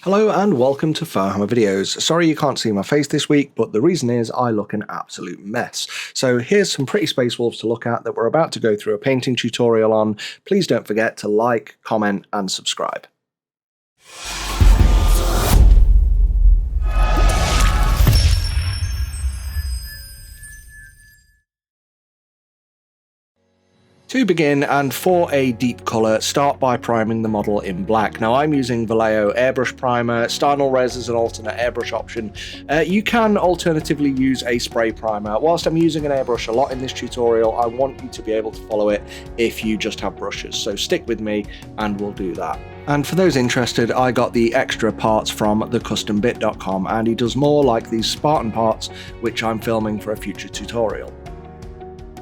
Hello and welcome to Furhammer Videos. Sorry you can't see my face this week, but the reason is I look an absolute mess. So here's some pretty Space Wolves to look at that we're about to go through a painting tutorial on. Please don't forget to like, comment and subscribe. To begin, and for a deep colour, start by priming the model in black. Now I'm using Vallejo airbrush primer. Stynylrez Res is an alternate airbrush option. You can alternatively use a spray primer. Whilst I'm using an airbrush a lot in this tutorial, I want you to be able to follow it if you just have brushes. So stick with me and we'll do that. And for those interested, I got the extra parts from thecustombit.com, and he does more like these Spartan parts, which I'm filming for a future tutorial.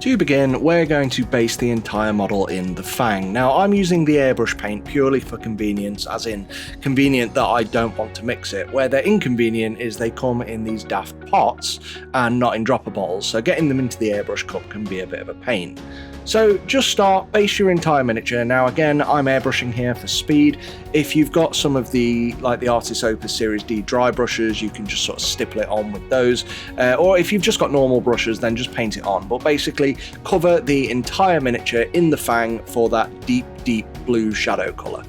To begin, we're going to base the entire model in the Fang. Now I'm using the airbrush paint purely for convenience, as in convenient that I don't want to mix it. Where they're inconvenient is they come in these daft pots and not in dropper bottles, so getting them into the airbrush cup can be a bit of a pain. So just start, base your entire miniature. Now again, I'm airbrushing here for speed. If you've got some of the, like the Artis Opus Series D dry brushes, you can just sort of stipple it on with those. Or if you've just got normal brushes, then just paint it on. But basically, cover the entire miniature in the Fang for that deep, deep blue shadow colour.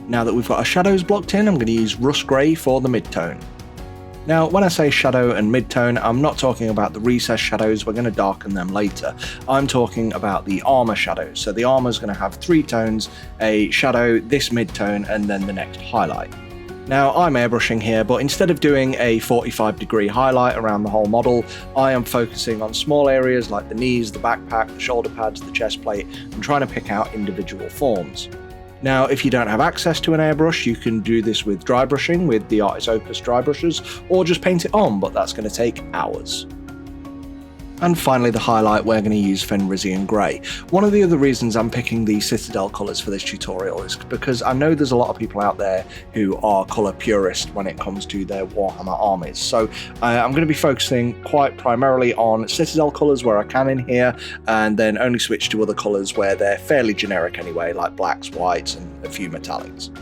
Now that we've got our shadows blocked in, I'm going to use Rust Grey for the mid-tone. Now, when I say shadow and mid-tone, I'm not talking about the recessed shadows, we're going to darken them later. I'm talking about the armour shadows. So the armour is going to have three tones, a shadow, this mid-tone, and then the next highlight. Now, I'm airbrushing here, but instead of doing a 45-degree highlight around the whole model, I am focusing on small areas like the knees, the backpack, the shoulder pads, the chest plate, and trying to pick out individual forms. Now, if you don't have access to an airbrush, you can do this with dry brushing with the Artis Opus dry brushes, or just paint it on, but that's going to take hours. And finally, the highlight, we're going to use Fenrisian Grey. One of the other reasons I'm picking the Citadel colours for this tutorial is because I know there's a lot of people out there who are colour purist when it comes to their Warhammer armies. So I'm going to be focusing quite primarily on Citadel colours where I can in here, and then only switch to other colours where they're fairly generic anyway, like blacks, whites, and a few metallics.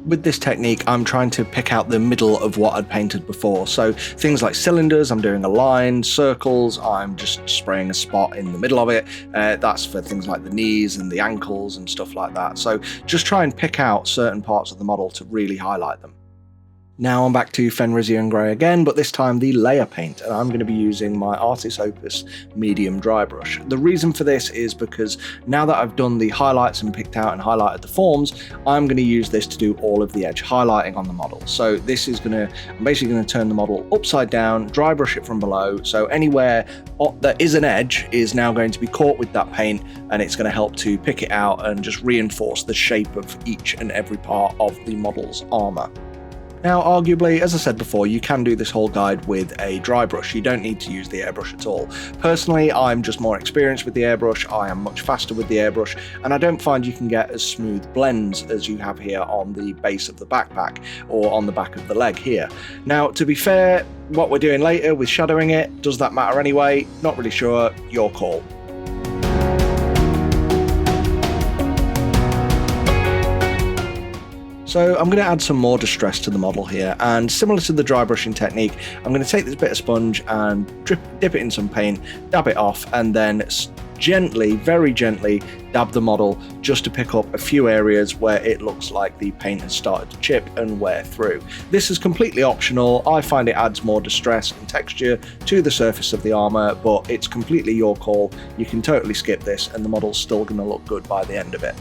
With this technique, I'm trying to pick out the middle of what I'd painted before. So things like cylinders, I'm doing a line, circles, I'm just spraying a spot in the middle of it. That's for things like the knees and the ankles and stuff like that. So just try and pick out certain parts of the model to really highlight them. Now I'm back to Fenrisian Grey again, but this time the layer paint, and I'm going to be using my Artis Opus medium dry brush. The reason for this is because now that I've done the highlights and picked out and highlighted the forms, I'm going to use this to do all of the edge highlighting on the model. So this is I'm basically going to turn the model upside down, dry brush it from below, so anywhere that is an edge is now going to be caught with that paint, and it's going to help to pick it out and just reinforce the shape of each and every part of the model's armour. Now, arguably, as I said before, you can do this whole guide with a dry brush. You don't need to use the airbrush at all. Personally, I'm just more experienced with the airbrush. I am much faster with the airbrush, and I don't find you can get as smooth blends as you have here on the base of the backpack or on the back of the leg here. Now, to be fair, what we're doing later with shadowing it, does that matter anyway? Not really sure. Your call. So I'm going to add some more distress to the model here, and similar to the dry brushing technique, I'm going to take this bit of sponge and dip it in some paint, dab it off, and then gently, very gently, dab the model just to pick up a few areas where it looks like the paint has started to chip and wear through. This is completely optional. I find it adds more distress and texture to the surface of the armour, but it's completely your call. You can totally skip this and the model's still going to look good by the end of it.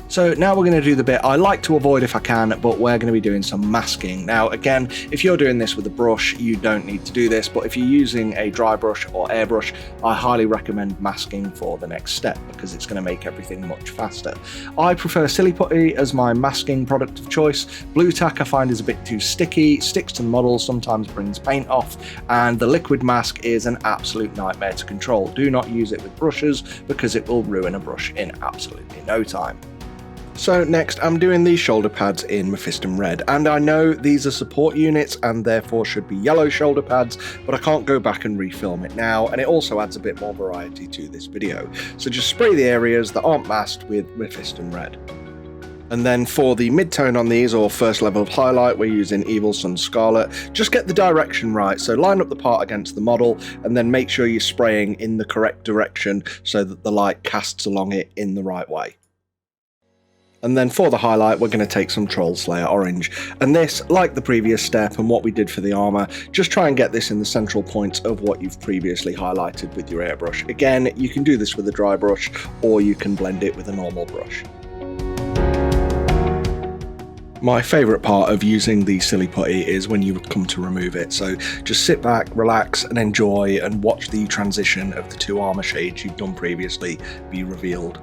So now we're going to do the bit I like to avoid if I can, but we're going to be doing some masking. Now again, if you're doing this with a brush, you don't need to do this, but if you're using a dry brush or airbrush, I highly recommend masking for the next step because it's going to make everything much faster. I prefer Silly Putty as my masking product of choice. Blue tack I find is a bit too sticky, sticks to the model, sometimes brings paint off, and the liquid mask is an absolute nightmare to control. Do not use it with brushes because it will ruin a brush in absolutely no time. So next I'm doing these shoulder pads in Mephiston Red, and I know these are support units and therefore should be yellow shoulder pads, but I can't go back and refilm it now, and it also adds a bit more variety to this video. So just spray the areas that aren't masked with Mephiston Red. And then for the mid-tone on these, or first level of highlight, we're using Evil Sunz Scarlet. Just get the direction right, so line up the part against the model, and then make sure you're spraying in the correct direction so that the light casts along it in the right way. And then for the highlight, we're going to take some Troll Slayer Orange. And this, like the previous step and what we did for the armour, just try and get this in the central point of what you've previously highlighted with your airbrush. Again, you can do this with a dry brush, or you can blend it with a normal brush. My favourite part of using the silly putty is when you come to remove it, so just sit back, relax and enjoy and watch the transition of the two armour shades you've done previously be revealed.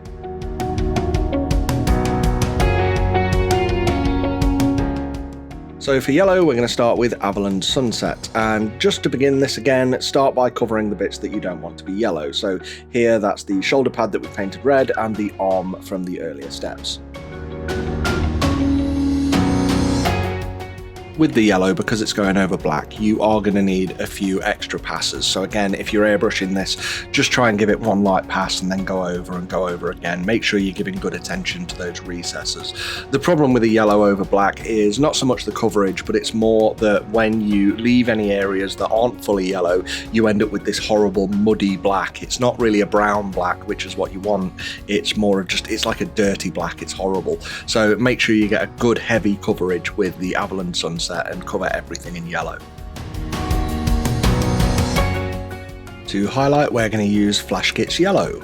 So for yellow, we're going to start with Averland Sunset, and just to begin this again, start by covering the bits that you don't want to be yellow. So here, that's the shoulder pad that we painted red and the arm from the earlier steps. With the yellow, because it's going over black, you are going to need a few extra passes. So again, if you're airbrushing this, just try and give it one light pass and then go over again. Make sure you're giving good attention to those recesses. The problem with the yellow over black is not so much the coverage, but it's more that when you leave any areas that aren't fully yellow, you end up with this horrible muddy black. It's not really a brown black, which is what you want. It's more of just, it's like a dirty black. It's horrible. So make sure you get a good heavy coverage with the Averland Sunset and cover everything in yellow. To highlight, we're going to use Flash Kits Yellow.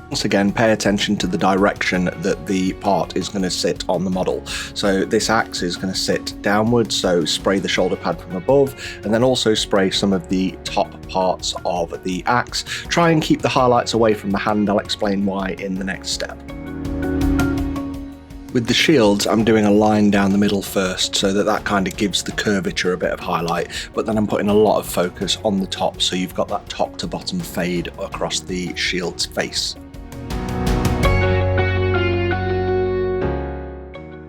Once again, pay attention to the direction that the part is going to sit on the model. So this axe is going to sit downwards, so spray the shoulder pad from above, and then also spray some of the top parts of the axe. Try and keep the highlights away from the hand. I'll explain why in the next step. With the shields, I'm doing a line down the middle first, so that kind of gives the curvature a bit of highlight, but then I'm putting a lot of focus on the top, so you've got that top to bottom fade across the shield's face.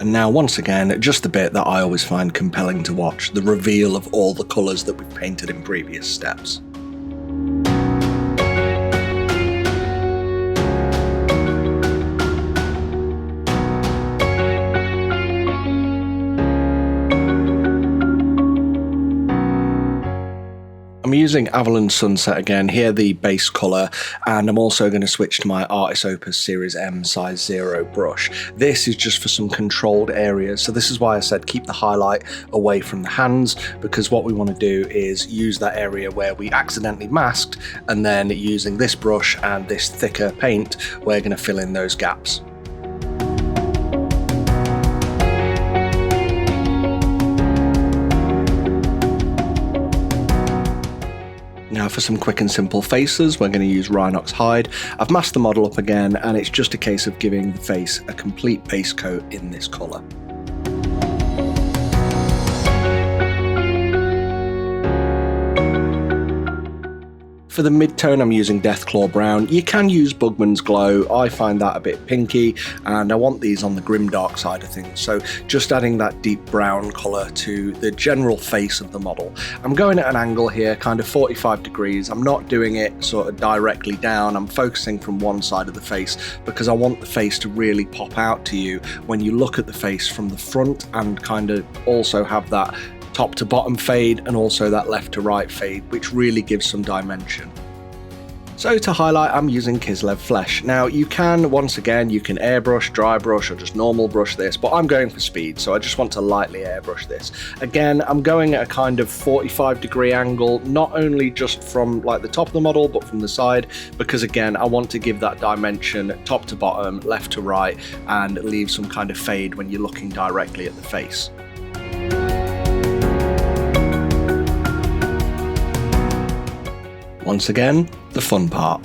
And now once again, just the bit that I always find compelling to watch, the reveal of all the colours that we've painted in previous steps. I'm using Averland Sunset again, here the base colour, and I'm also going to switch to my Artis Opus Series M size 0 brush. This is just for some controlled areas, so this is why I said keep the highlight away from the hands, because what we want to do is use that area where we accidentally masked, and then using this brush and this thicker paint, we're going to fill in those gaps. Now for some quick and simple faces, we're going to use Rhinox Hide. I've masked the model up again, and it's just a case of giving the face a complete base coat in this colour. For the mid-tone, I'm using Deathclaw Brown. You can use Bugman's Glow. I find that a bit pinky, and I want these on the grimdark side of things. So just adding that deep brown colour to the general face of the model. I'm going at an angle here, kind of 45 degrees. I'm not doing it sort of directly down. I'm focusing from one side of the face because I want the face to really pop out to you when you look at the face from the front, and kind of also have that top to bottom fade and also that left to right fade, which really gives some dimension. So to highlight, I'm using Kislev Flesh. Now you can, once again, you can airbrush, dry brush, or just normal brush this, but I'm going for speed, so I just want to lightly airbrush this. Again, I'm going at a kind of 45-degree angle, not only just from like the top of the model, but from the side, because again, I want to give that dimension top to bottom, left to right, and leave some kind of fade when you're looking directly at the face. Once again, the fun part.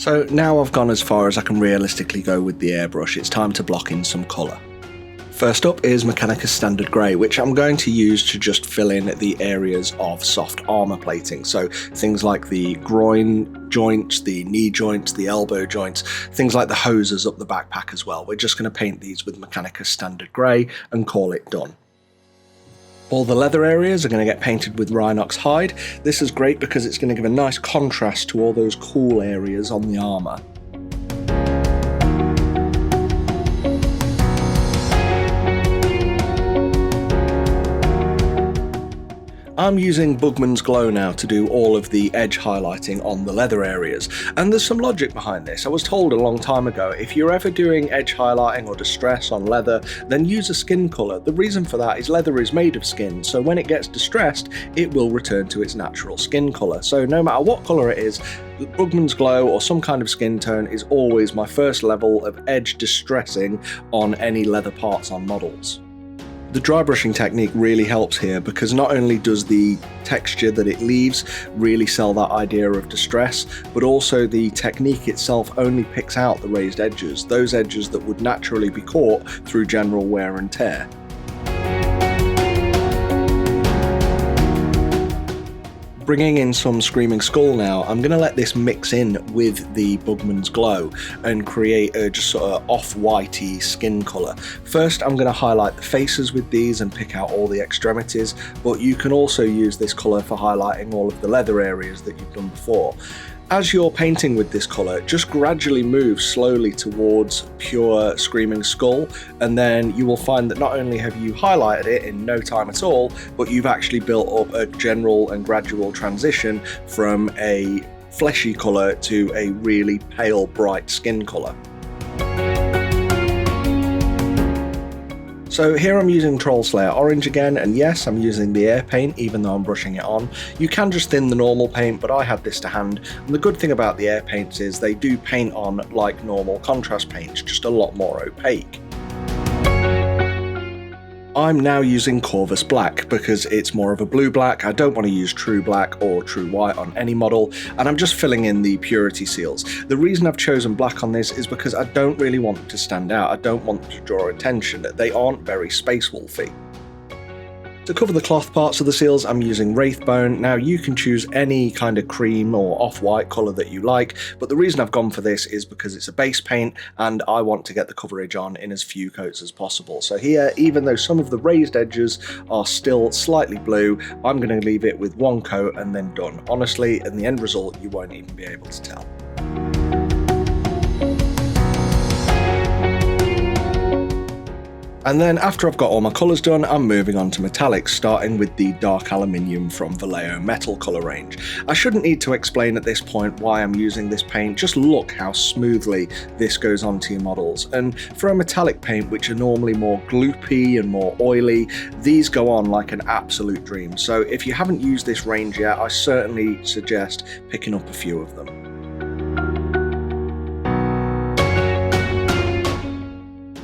So now I've gone as far as I can realistically go with the airbrush. It's time to block in some colour. First up is Mechanicus Standard Grey, which I'm going to use to just fill in the areas of soft armour plating. So things like the groin joints, the knee joints, the elbow joints, things like the hoses up the backpack as well. We're just going to paint these with Mechanicus Standard Grey and call it done. All the leather areas are going to get painted with Rhinox Hide. This is great because it's going to give a nice contrast to all those cool areas on the armour. I'm using Bugman's Glow now to do all of the edge highlighting on the leather areas, and there's some logic behind this. I was told a long time ago, if you're ever doing edge highlighting or distress on leather, then use a skin colour. The reason for that is leather is made of skin, so when it gets distressed, it will return to its natural skin colour. So no matter what colour it is, Bugman's Glow or some kind of skin tone is always my first level of edge distressing on any leather parts on models. The dry brushing technique really helps here because not only does the texture that it leaves really sell that idea of distress, but also the technique itself only picks out the raised edges, those edges that would naturally be caught through general wear and tear. Bringing in some Screaming Skull now, I'm going to let this mix in with the Bugman's Glow and create a just sort of off-whitey skin colour. First I'm going to highlight the faces with these and pick out all the extremities, but you can also use this colour for highlighting all of the leather areas that you've done before. As you're painting with this colour, just gradually move slowly towards pure Screaming Skull, and then you will find that not only have you highlighted it in no time at all, but you've actually built up a general and gradual transition from a fleshy colour to a really pale, bright skin colour. So here I'm using Troll Slayer Orange again, and yes, I'm using the air paint even though I'm brushing it on. You can just thin the normal paint, but I had this to hand, and the good thing about the air paints is they do paint on like normal contrast paints, just a lot more opaque. I'm now using Corvus Black because it's more of a blue black. I don't want to use true black or true white on any model, and I'm just filling in the purity seals. The reason I've chosen black on this is because I don't really want them to stand out. I don't want them to draw attention. They aren't very Space Wolfy. To cover the cloth parts of the seals, I'm using Wraithbone. Now you can choose any kind of cream or off-white colour that you like, but the reason I've gone for this is because it's a base paint and I want to get the coverage on in as few coats as possible. So here, even though some of the raised edges are still slightly blue, I'm going to leave it with one coat and then done. Honestly, in the end result, you won't even be able to tell. And then after I've got all my colours done, I'm moving on to metallics, starting with the dark aluminium from Vallejo Metal colour range. I shouldn't need to explain at this point why I'm using this paint, just look how smoothly this goes onto your models. And for a metallic paint, which are normally more gloopy and more oily, these go on like an absolute dream. So if you haven't used this range yet, I certainly suggest picking up a few of them.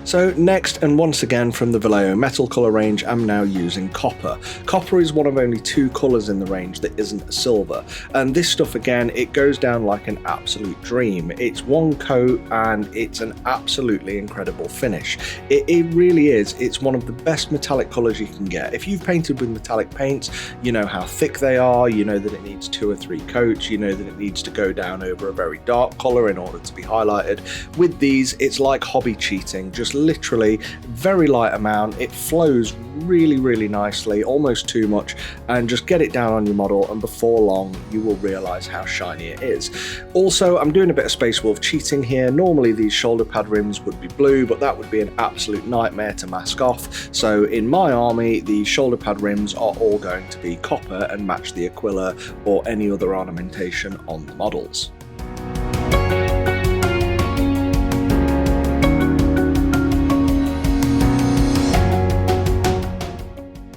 So next, and once again from the Vallejo Metal colour range, I'm now using Copper. Copper is one of only two colours in the range that isn't a silver, and this stuff again, it goes down like an absolute dream. It's one coat and it's an absolutely incredible finish. It really is. It's one of the best metallic colours you can get. If you've painted with metallic paints, you know how thick they are, you know that it needs 2 or 3 coats, you know that it needs to go down over a very dark colour in order to be highlighted. With these, it's like hobby cheating, just literally very light amount. It flows really nicely, almost too much, and just get it down on your model and before long you will realize how shiny it is. Also, I'm doing a bit of Space Wolf cheating here. Normally these shoulder pad rims would be blue, but that would be an absolute nightmare to mask off. So in my army, the shoulder pad rims are all going to be copper and match the Aquila or any other ornamentation on the models.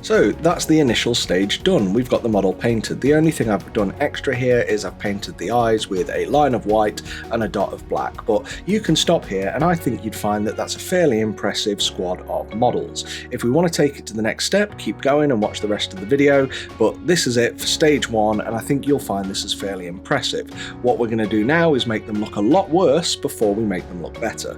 So that's the initial stage done. We've got the model painted. The only thing I've done extra here is I've painted the eyes with a line of white and a dot of black, but you can stop here and I think you'd find that that's a fairly impressive squad of models. If we want to take it to the next step, keep going and watch the rest of the video, but this is it for stage 1 and I think you'll find this is fairly impressive. What we're going to do now is make them look a lot worse before we make them look better.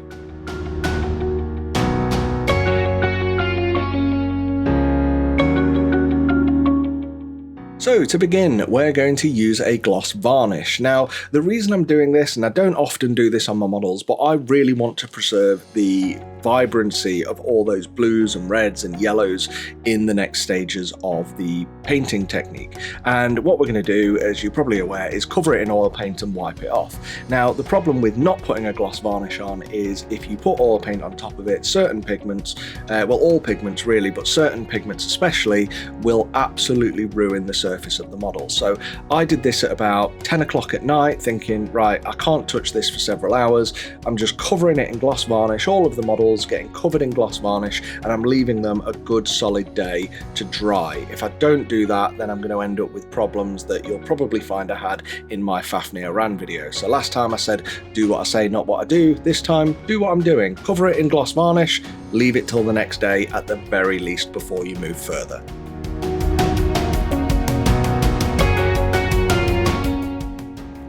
So to begin, we're going to use a gloss varnish. Now, the reason I'm doing this, and I don't often do this on my models, but I really want to preserve the vibrancy of all those blues and reds and yellows in the next stages of the painting technique. And what we're going to do, as you're probably aware, is cover it in oil paint and wipe it off. Now, the problem with not putting a gloss varnish on is if you put oil paint on top of it, certain pigments, well, all pigments really, but certain pigments especially, will absolutely ruin the surface of the model. So I did this at about 10 o'clock at night thinking, right, I can't touch this for several hours. I'm just covering it in gloss varnish, all of the models getting covered in gloss varnish, and I'm leaving them a good solid day to dry. If I don't do that, then I'm going to end up with problems that you'll probably find I had in my Fafnir Ran video. So last time I said, do what I say, not what I do. This time, do what I'm doing. Cover it in gloss varnish, leave it till the next day at the very least before you move further.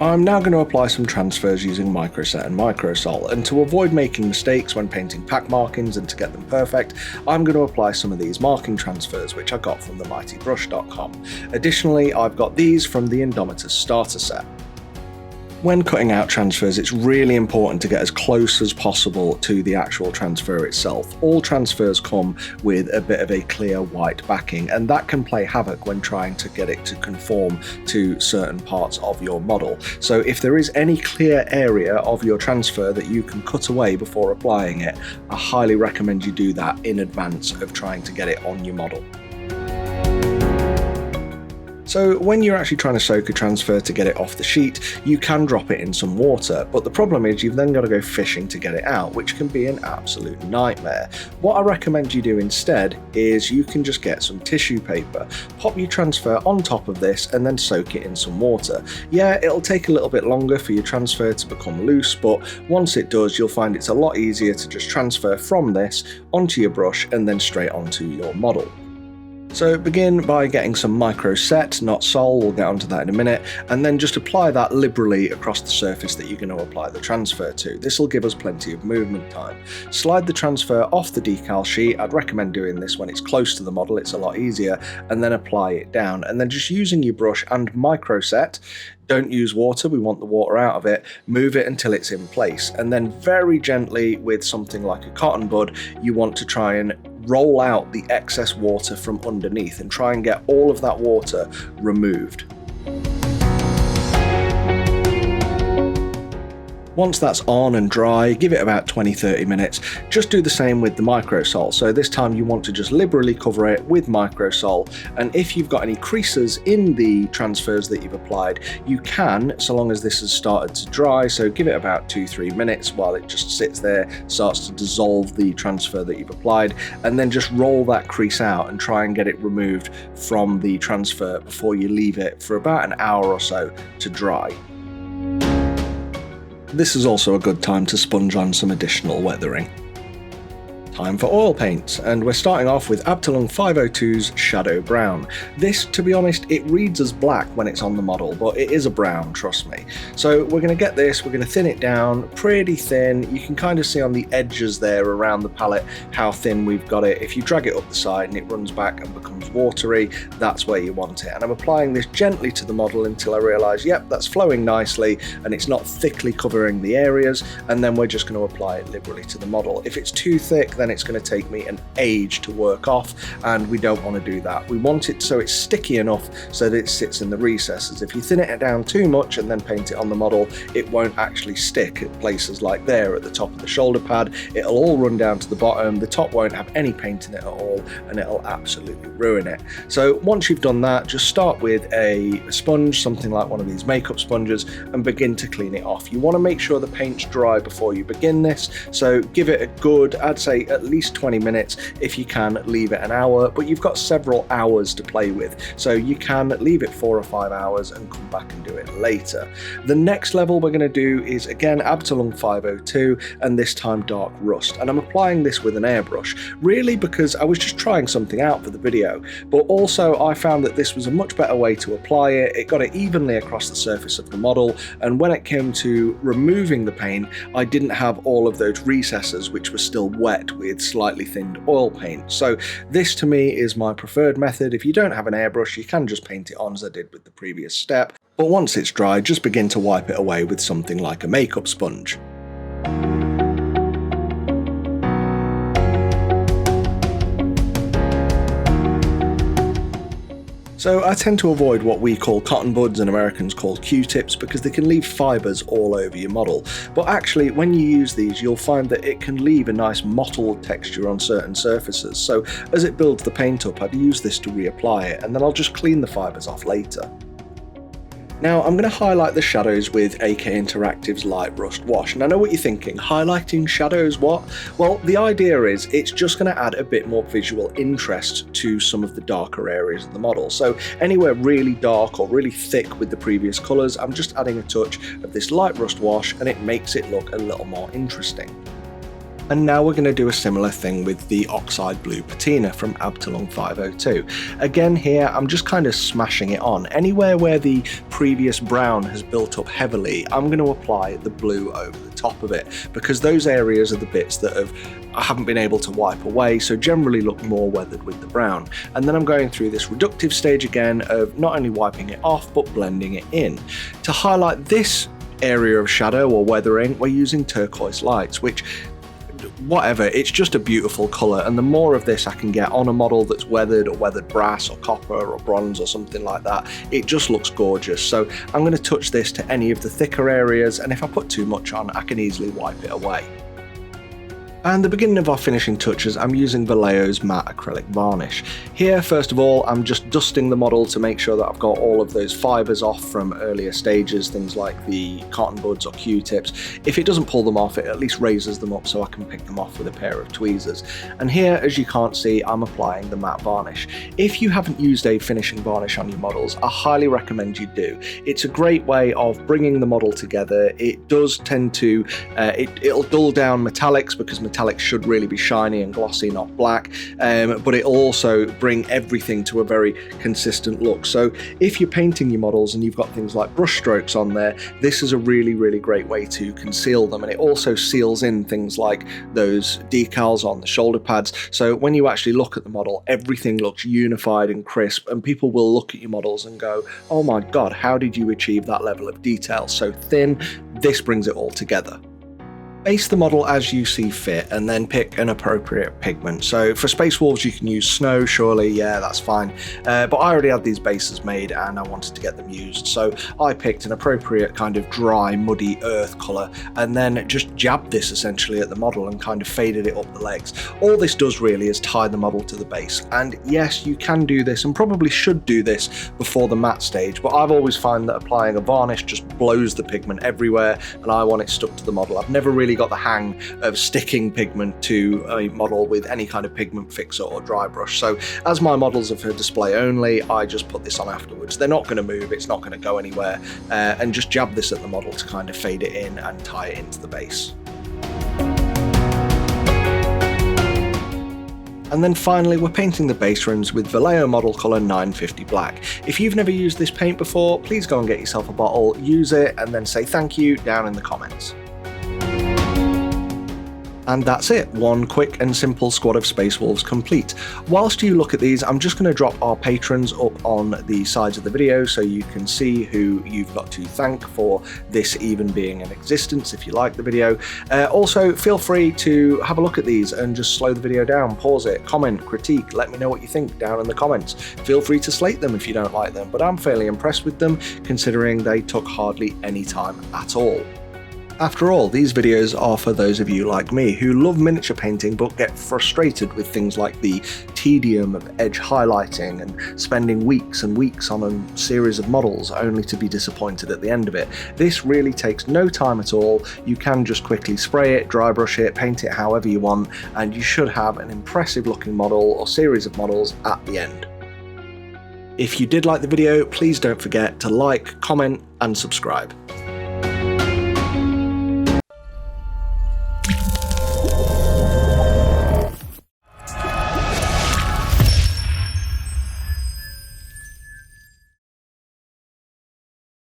I'm now going to apply some transfers using Microset and Microsol, and to avoid making mistakes when painting pack markings and to get them perfect, I'm going to apply some of these marking transfers which I got from themightybrush.com. Additionally, I've got these from the Indomitus starter set. When cutting out transfers, it's really important to get as close as possible to the actual transfer itself. All transfers come with a bit of a clear white backing, and that can play havoc when trying to get it to conform to certain parts of your model. So if there is any clear area of your transfer that you can cut away before applying it, I highly recommend you do that in advance of trying to get it on your model. So when you're actually trying to soak a transfer to get it off the sheet, you can drop it in some water, but the problem is you've then got to go fishing to get it out, which can be an absolute nightmare. What I recommend you do instead is you can just get some tissue paper, pop your transfer on top of this and then soak it in some water. Yeah, it'll take a little bit longer for your transfer to become loose, but once it does, you'll find it's a lot easier to just transfer from this onto your brush and then straight onto your model. So begin by getting some Microset, not Sol, we'll get onto that in a minute, and then just apply that liberally across the surface that you're going to apply the transfer to. This will give us plenty of movement time. Slide the transfer off the decal sheet. I'd recommend doing this when it's close to the model, it's a lot easier, and then apply it down. And then just using your brush and Microset, don't use water, we want the water out of it, move it until it's in place, and then very gently with something like a cotton bud, you want to try and roll out the excess water from underneath and try and get all of that water removed. Once that's on and dry, give it about 20-30 minutes. Just do the same with the Microsol. So this time you want to just liberally cover it with Microsol, and if you've got any creases in the transfers that you've applied, you can, so long as this has started to dry, so give it about 2-3 minutes while it just sits there, starts to dissolve the transfer that you've applied, and then just roll that crease out and try and get it removed from the transfer before you leave it for about an hour or so to dry. This is also a good time to sponge on some additional weathering. Time for oil paints, and we're starting off with Abteilung 502's Shadow Brown. This, to be honest, it reads as black when it's on the model, but it is a brown, trust me. So we're going to get this, we're going to thin it down pretty thin. You can kind of see on the edges there around the palette how thin we've got it. If you drag it up the side and it runs back and becomes watery, that's where you want it. And I'm applying this gently to the model until I realise, yep, that's flowing nicely and it's not thickly covering the areas, and then we're just going to apply it liberally to the model. If it's too thick, then it's going to take me an age to work off, and we don't want to do that. We want it so it's sticky enough so that it sits in the recesses. If you thin it down too much and then paint it on the model, it won't actually stick at places like there at the top of the shoulder pad. It'll all run down to the bottom, the top won't have any paint in it at all, and it'll absolutely ruin it. So once you've done that, just start with a sponge, something like one of these makeup sponges, and begin to clean it off. You want to make sure the paint's dry before you begin this, so give it a good, I'd say at least 20 minutes. If you can, leave it an hour, but you've got several hours to play with, so you can leave it 4 or 5 hours and come back and do it later. The next level we're going to do is again Abtalung 502, and this time Dark Rust, and I'm applying this with an airbrush, really because I was just trying something out for the video, but also I found that this was a much better way to apply it. It got it evenly across the surface of the model, and when it came to removing the paint, I didn't have all of those recesses which were still wet with slightly thinned oil paint. So this to me is my preferred method. If you don't have an airbrush, you can just paint it on as I did with the previous step, but once it's dry, just begin to wipe it away with something like a makeup sponge. So I tend to avoid what we call cotton buds and Americans call Q-tips because they can leave fibres all over your model. But actually, when you use these, you'll find that it can leave a nice mottled texture on certain surfaces. So as it builds the paint up, I'd use this to reapply it, and then I'll just clean the fibres off later. Now I'm going to highlight the shadows with AK Interactive's Light Rust Wash, and I know what you're thinking, highlighting shadows, what? Well, the idea is it's just going to add a bit more visual interest to some of the darker areas of the model. So anywhere really dark or really thick with the previous colours, I'm just adding a touch of this Light Rust Wash and it makes it look a little more interesting. And now we're going to do a similar thing with the Oxide Blue Patina from Abtalung 502. Again here, I'm just kind of smashing it on. Anywhere where the previous brown has built up heavily, I'm going to apply the blue over the top of it, because those areas are the bits that I haven't been able to wipe away, so generally look more weathered with the brown. And then I'm going through this reductive stage again of not only wiping it off, but blending it in. To highlight this area of shadow or weathering, we're using turquoise lights, which whatever, it's just a beautiful colour, and the more of this I can get on a model that's weathered or weathered brass or copper or bronze or something like that, it just looks gorgeous. So I'm going to touch this to any of the thicker areas, and if I put too much on, I can easily wipe it away. And the beginning of our finishing touches, I'm using Vallejo's matte acrylic varnish. Here, first of all, I'm just dusting the model to make sure that I've got all of those fibres off from earlier stages, things like the cotton buds or Q-tips. If it doesn't pull them off, it at least raises them up so I can pick them off with a pair of tweezers. And here, as you can't see, I'm applying the matte varnish. If you haven't used a finishing varnish on your models, I highly recommend you do. It's a great way of bringing the model together. It does tend to, it'll dull down metallics, because metallics should really be shiny and glossy, not black, but it'll also bring everything to a very consistent look. So if you're painting your models and you've got things like brush strokes on there, this is a really, really great way to conceal them, and it also seals in things like those decals on the shoulder pads. So when you actually look at the model, everything looks unified and crisp, and people will look at your models and go, oh my god, how did you achieve that level of detail so thin? This brings it all together. Base the model as you see fit, and then pick an appropriate pigment. So for Space Wolves you can use snow, surely, yeah, that's fine, but I already had these bases made and I wanted to get them used, so I picked an appropriate kind of dry, muddy earth colour, and then just jabbed this essentially at the model and kind of faded it up the legs. All this does really is tie the model to the base, and yes, you can do this and probably should do this before the matte stage, but I've always found that applying a varnish just blows the pigment everywhere, and I want it stuck to the model. I've never really got the hang of sticking pigment to a model with any kind of pigment fixer or dry brush. So as my models are for display only, I just put this on afterwards. They're not going to move, it's not going to go anywhere, and just jab this at the model to kind of fade it in and tie it into the base. And then finally, we're painting the base rims with Vallejo model colour 950 black. If you've never used this paint before, please go and get yourself a bottle, use it, and then say thank you down in the comments. And that's it, one quick and simple squad of Space Wolves complete. Whilst you look at these, I'm just going to drop our patrons up on the sides of the video so you can see who you've got to thank for this even being in existence if you like the video. Also, feel free to have a look at these and just slow the video down, pause it, comment, critique, let me know what you think down in the comments. Feel free to slate them if you don't like them, but I'm fairly impressed with them considering they took hardly any time at all. After all, these videos are for those of you like me who love miniature painting but get frustrated with things like the tedium of edge highlighting and spending weeks and weeks on a series of models only to be disappointed at the end of it. This really takes no time at all. You can just quickly spray it, dry brush it, paint it however you want, and you should have an impressive looking model or series of models at the end. If you did like the video, please don't forget to like, comment and subscribe.